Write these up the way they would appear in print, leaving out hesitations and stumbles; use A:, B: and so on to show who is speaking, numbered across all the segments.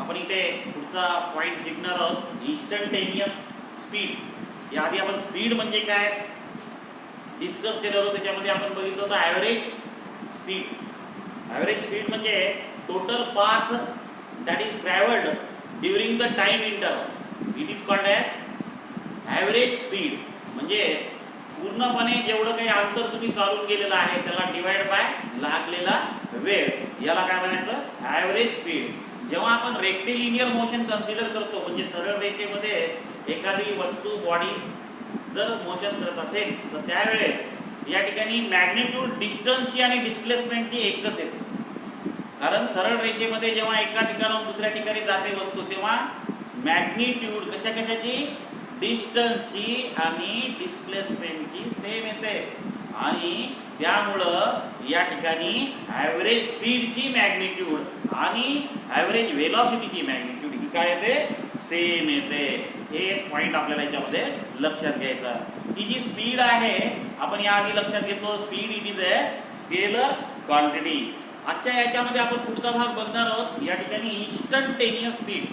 A: आपण इथे पुढचा पॉइंट शिकणार आहोत, इन्स्टंटेनियस स्पीड. याआधी आपण स्पीड म्हणजे काय डिस्कस केलं होतं. त्याच्यामध्ये आपण बघितलं होतं ॲव्हरेज स्पीड. ॲव्हरेज स्पीड म्हणजे total path that is travelled during the time interval. It is called as average speed. म्हणजे पूर्णपणे जेवढं काही अंतर तुम्ही चालून गेलेलं आहे त्याला डिवाइड बाय लागलेला वेळ, याला काय म्हणायचं, ॲव्हरेज स्पीड. जेव्हा आपण रेक्टिलिनियर मोशन कन्सिडर करतो, म्हणजे सरळ रेषेमध्ये एखादी वस्तू बॉडी जर मोशन करत असेल तर त्यावेळेस या ठिकाणी मॅग्निट्यूड डिस्टन्सची आणि डिस्प्लेसमेंटची एकच येते. कारण सरळ रेषेमध्ये जेव्हा एका ठिकाणाहून दुसऱ्या ठिकाणी जाते वस्तू तेव्हा मॅग्निट्यूड कशाची, डिस्टन्सची आणि डिस्प्लेसमेंटची सेम येते. आणि त्यामुळं या ठिकाणी ॲव्हरेज स्पीडची मॅग्निट्यूड आणि ॲव्हरेज व्हेलॉसिटीची मॅग्निट्यूड ही काय येते, सेम येते. हे एक पॉईंट आपल्याला याच्यामध्ये लक्षात घ्यायचा. ही जी स्पीड आहे आपण याआधी लक्षात घेतो, speed it is a scalar quantity. आजच्या याच्यामध्ये आपण पुढचा भाग बघणार आहोत. या ठिकाणी इन्स्टंटेनियस स्पीड.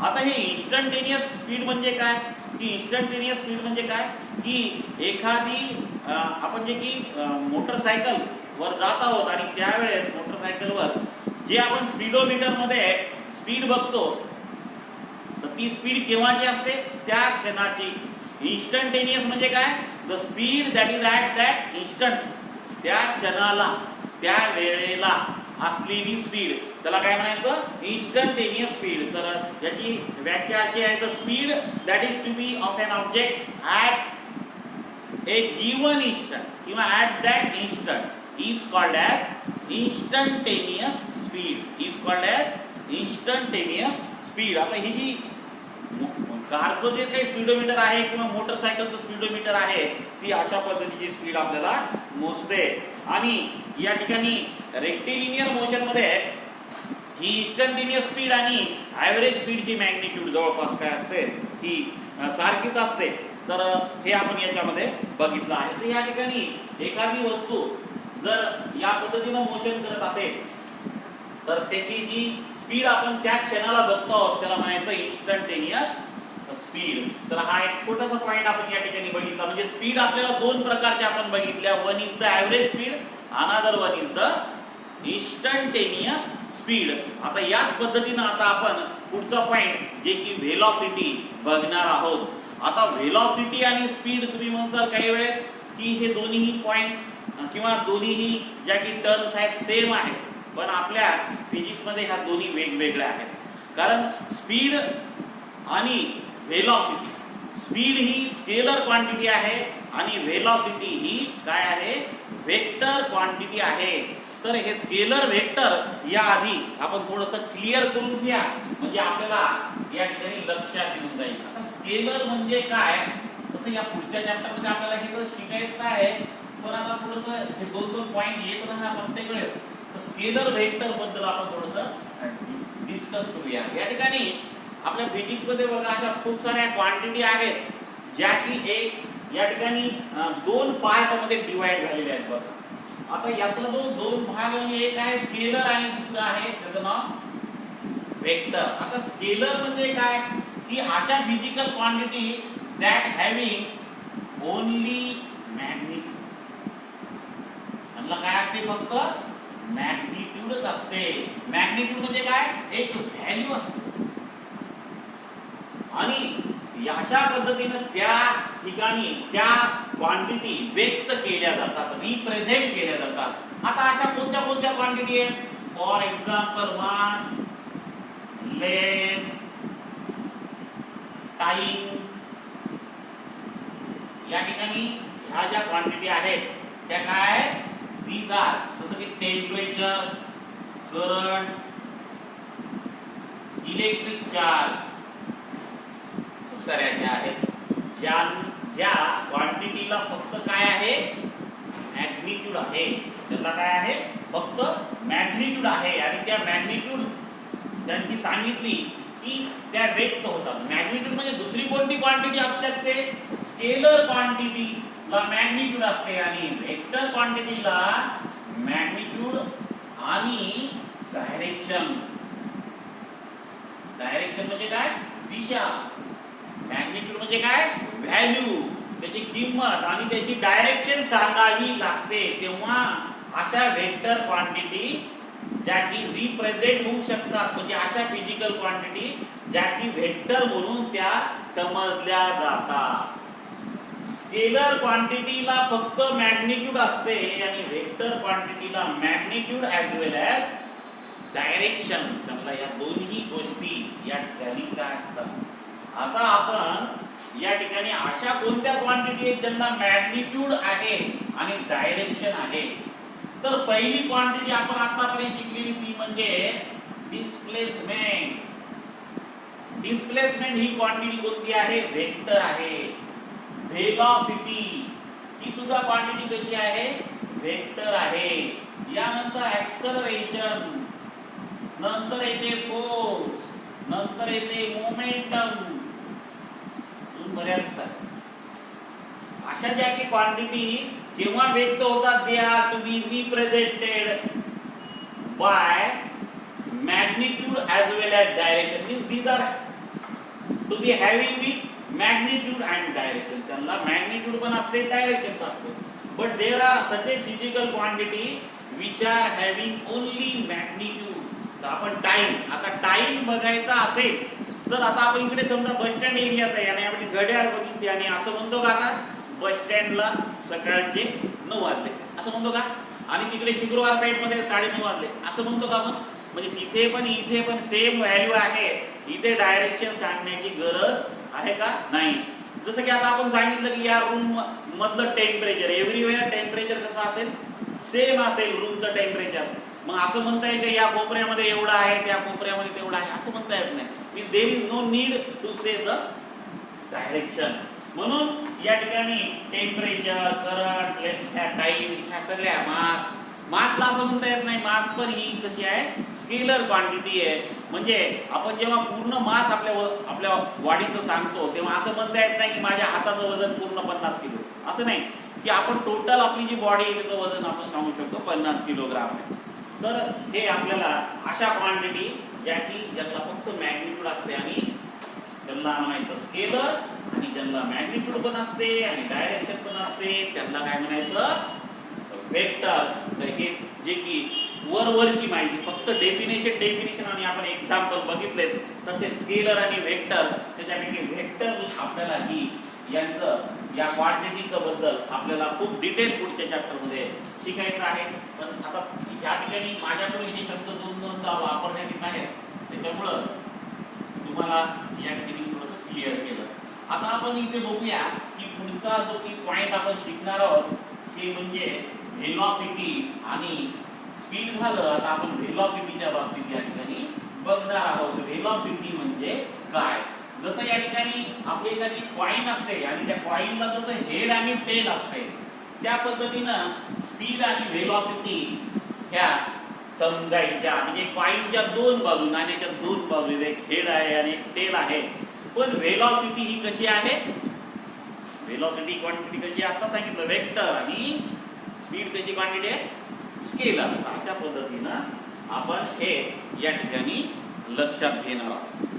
A: आता हे इन्स्टंटेनियस स्पीड म्हणजे काय, की इन्स्टंटेनियस स्पीड म्हणजे काय, की एखादी आपण जे की मोटरसायकल वर जात आहोत आणि त्यावेळेस मोटरसायकलवर जे आपण स्पीडोमीटरमध्ये स्पीड बघतो तर ती स्पीड केव्हाची असते, त्या क्षणाची. इन्स्टंटेनियस म्हणजे काय, the speed that is at that instant. त्या क्षणाला त्या वेळेला असलेली स्पीड त्याला काय म्हणायचं, इन्स्टंटेनियस स्पीड. तर याची व्याख्या अशी आहे, the speed that is to be of an object at a given instant किंवा at that instant is called as instantaneous speed. Is called as instantaneous speed. आता ही जी कारचं जे काही स्पीडोमीटर आहे किंवा मोटरसायकलचं स्पीडोमीटर आहे ती अशा पद्धतीची स्पीड आपल्याला मोजते. आणि या ठिकाणी रेक्टिलिनियर मोशनमध्ये ही इन्स्टंटेनियस स्पीड आणि ॲव्हरेज स्पीडची मॅग्निट्यूड जवळपास काय असते, ही सारखीच असते. तर हे आपण याच्यामध्ये बघितलं आहे. तर या ठिकाणी एखादी वस्तू जर या पद्धतीनं मोशन करत असेल तर त्याची जी स्पीड आपण त्या क्षणाला बघतो आहोत त्याला म्हणायचं इन्स्टंटेनियस स्पीड. तर हा एक छोटासा पॉईंट आपण या ठिकाणी बघितला. म्हणजे स्पीड आपल्याला दोन प्रकारच्या आपण बघितल्या, one is the average speed, another one is the instantaneous speed. आता याच पद्धतीनं आता आपण पुढचा पॉईंट जे की व्हेलॉसिटी बघणार आहोत. आता व्हेलॉसिटी आणि स्पीड तुम्ही म्हणताल काही वेळेस की हे दोन्हीही पॉईंट किंवा दोन्हीही ज्या की टर्म्स आहेत सेम आहेत, पण आपल्या फिजिक्समध्ये ह्या दोन्ही वेगवेगळ्या आहेत. कारण स्पीड आणि व्हेलॉसिटी, स्पीड ही स्केलर क्वांटिटी आहे आणि व्हेलॉसिटी ही काय आहे, वेक्टर क्वांटिटी आहे. तर हे स्केलर वेक्टर या आधी आपण थोडंसं क्लिअर करून घ्या म्हणजे आपल्याला या ठिकाणी लक्षात येऊन जाईल. आता स्केलर म्हणजे काय, तसं या पुढच्या चॅप्टरमध्ये आपल्याला हे तर शिकायचं आहे, पण आता थोडंसं हे दोन दोन पॉईंट येत राहणार प्रत्येक वेळेस. तर स्केलर वेक्टर बद्दल आपण थोडंसं डिस्कस करूया. या ठिकाणी आपल्या फिजिक्समध्ये बघा अशा खूप साऱ्या क्वांटिटी आहेत ज्या की एक या ठिकाणी दोन पार्टमध्ये डिवाइड झालेल्या आहेत. बघा आता याचा जो दोन भाग म्हणजे एक आहे स्केलर आणि दुसरा आहे त्याचं नाव वेक्टर. आता स्केलर म्हणजे काय, की अशा physical quantity that having only magnitude. म्हणलं काय असते, फक्त मॅग्निट्यूडच असते. मॅग्निट्यूड म्हणजे काय, एक व्हॅल्यू असते. आणि अशा पद्धतीनं त्या ठिकाणी त्या क्वांटिटी व्यक्त केल्या जातात, रिप्रेझेंट केल्या जातात. आता अशा कोणत्या कोणत्या क्वांटिटी आहेत, for example mass, length, time. या ठिकाणी ह्या ज्या क्वांटिटी आहेत त्या काय आहेत, these are, जसं की टेम्परेचर, करंट, इलेक्ट्रिक चार्ज, खूप साऱ्या ज्या आहेत, ज्या क्वांटिटीला फक्त काय आहे, मॅग्निट्यूड आहे. त्याला काय आहे, फक्त मॅग्निट्यूड आहे. आणि त्या मॅग्निट्यूड त्यांची सांगितली की त्या व्यक्त होतात. मॅग्निट्यूड म्हणजे दुसरी कोणती क्वांटिटी असू शकते, स्केलर क्वांटिटीला मॅग्निट्यूड असते आणि वेक्टर क्वांटिटीला मॅग्निट्यूड आणि डायरेक्शन म्हणजे काय? दिशा. मॅग्निट्यूड म्हणजे काय? व्हॅल्यू, त्याची किंमत आणि त्याची डायरेक्शन सांगावी लागते. तेव्हा अशा वेक्टर क्वांटिटी ज्या की रिप्रेझेंट होऊ शकतात, म्हणजे अशा फिजिकल क्वांटिटी ज्या की वेक्टर म्हणून त्या समजल्या जातात. स्केलर क्वांटिटीला फक्त मॅग्निट्यूड असते आणि vector क्वांटिटीला magnitude as well as direction. त्यामुळे या दोन्ही गोष्टी या ठिकाणी काय असतात. आता आपण या ठिकाणी अशा कोणत्या क्वांटिटी आहेत ज्यांना मॅग्निट्यूड आहे आणि डायरेक्शन आहे. तर पहिली क्वांटिटी आपण आतापर्यंत शिकलेली ती म्हणजे डिस्प्लेसमेंट. डिस्प्लेसमेंट ही क्वांटिटी कोणती आहे? वेक्टर आहे. व्हेलॉसिटी ही सुद्धा क्वांटिटी कशी आहे? वेक्टर आहे. यानंतर ऍक्सलरेशन, नंतर येते फोर्स, नंतर येते मोमेंटम, बऱ्याच अशा ज्या की क्वांटिटी केव्हा व्यक्त होतात, they are to be represented by magnitude as well as direction. Means these are to be having with magnitude and direction. त्यांना मॅग्निट्यूड पण असते, डायरेक्शन पण असते. But there are such a physical quantity which are having only magnitude. तर आपण time, आता time बघायचा असेल तर आता आपण इकडे समजा बस स्टँड एरियात आहे आणि आपण घड्याळ बघितली आणि असं म्हणतो का आता बस स्टँडला सकाळचे 9 वाजले असं म्हणतो का? आणि तिकडे शुक्रवार पेठमध्ये 9:30 वाजले असं म्हणतो का आपण? म्हणजे तिथे पण इथे पण सेम व्हॅल्यू आहे. इथे डायरेक्शन सांगण्याची गरज आहे का? नाही. जसं की आता आपण सांगितलं की या रूम मधलं टेम्परेचर, एव्हरीवेअर टेम्परेचर कसं असेल? सेम असेल रूमचं टेम्परेचर. मग असं म्हणता येईल की या कोपऱ्यामध्ये एवढं आहे, त्या कोपऱ्यामध्ये तेवढं आहे असं म्हणता येत नाही. Means there is no need to say the direction. म्हणून या ठिकाणी टेम्परेचर, करंट, ह्या टाइम, ह्या सगळ्या मासला असं म्हणता येत नाही. मास पण ही कशी आहे? स्केलर क्वांटिटी आहे. म्हणजे आपण जेव्हा पूर्ण मास आपल्या वाढीचं सांगतो तेव्हा असं म्हणता येत नाही की माझ्या हाताचं वजन पूर्ण 50 किलो, असं नाही. की आपण टोटल आपली जी बॉडी आहे त्याचं वजन आपण सांगू शकतो 50 किलोग्राम आहे. तर हे आपल्याला अशा क्वांटिटी ज्या की ज्यांना फक्त मॅग्निट्यूड असते आणि त्यांना म्हणायचं स्केलर, आणि ज्यांना मॅग्निट्यूड पण असते आणि डायरेक्शन पण असते त्यांना काय म्हणायचं? वेक्टर. तर हे जे की वरची माहिती फक्त डेफिनेशन आणि आपण एक्झाम्पल बघितले तसे स्केलर आणि वेक्टर. त्याच्यापैकी वेक्टर आपल्याला ही यांचं या क्वांटिटीचं बद्दल आपल्याला खूप डिटेल पुढच्या चॅप्टरमध्ये शिकायचं आहे. पण आता या ठिकाणी माझ्याकडून हे शब्द दोनदा वापरण्यात येत आहेत त्याच्यामुळं तुम्हाला या ठिकाणी थोडंसं क्लिअर केलं. आता आपण इथे बघूया की पुढचा जो की पॉइंट आपण शिकणार आहोत ते म्हणजे व्हेलॉसिटी आणि स्पीड झालं. आता आपण व्हेलॉसिटीच्या बाबतीत या ठिकाणी बघणार आहोत. व्हेलॉसिटी म्हणजे काय? जसं या ठिकाणी आपली एखादी कॉइन असते आणि त्या कॉइनला जसं हेड आणि टेल असते त्या पद्धतीनं स्पीड आणि व्हेलॉसिटी ह्या समजायच्या. म्हणजे कॉइनच्या दोन बाजू, नाण्याच्या दोन बाजू, एक हेड आहे आणि एक टेल आहे. पण व्हेलॉसिटी ही कशी आहे? व्हेलॉसिटी क्वांटिटी कशी आता सांगितलं वेक्टर, आणि स्पीड कशी क्वांटिटी आहे? स्केलर. अशा पद्धतीनं आपण हे या ठिकाणी लक्षात घेणार आहोत.